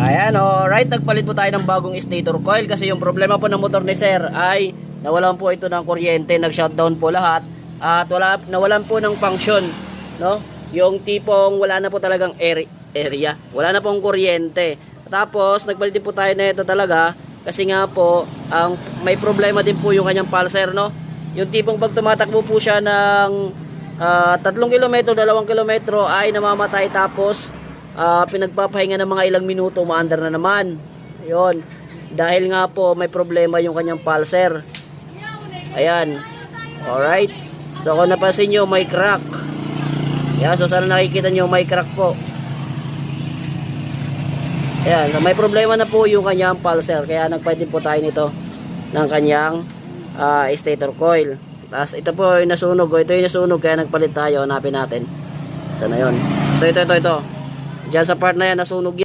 Ayan, alright, nagpalit po tayo ng bagong stator coil kasi yung problema po ng motor ni sir ay nawalan po ito ng kuryente, nag-shutdown po lahat at nawalan po ng function, no? Yung tipong wala na po talagang area, wala na pong kuryente. Tapos nagpalit din po tayo na ito talaga kasi nga po may problema din po yung kanyang pulser, no? Yung tipong pag tumatakbo po siya ng 3 kilometro, 2 kilometro ay namamatay, tapos pinagpapahinga ng mga ilang minuto, umaandar na naman. Yun, dahil nga po may problema yung kanyang pulser. Ayan, alright. So kung napansin nyo, may crack. Ayan, so sana nakikita nyo may crack po. Ayan, so may problema na po yung kanyang pulser, kaya nagpalit din po tayo nito ng kanyang stator coil. Tapos ito po yung nasunog, ito yung nasunog, kaya nagpalit tayo. Hanapin natin, sana yun. Ito. Diyan sa part na yan, nasunog yan.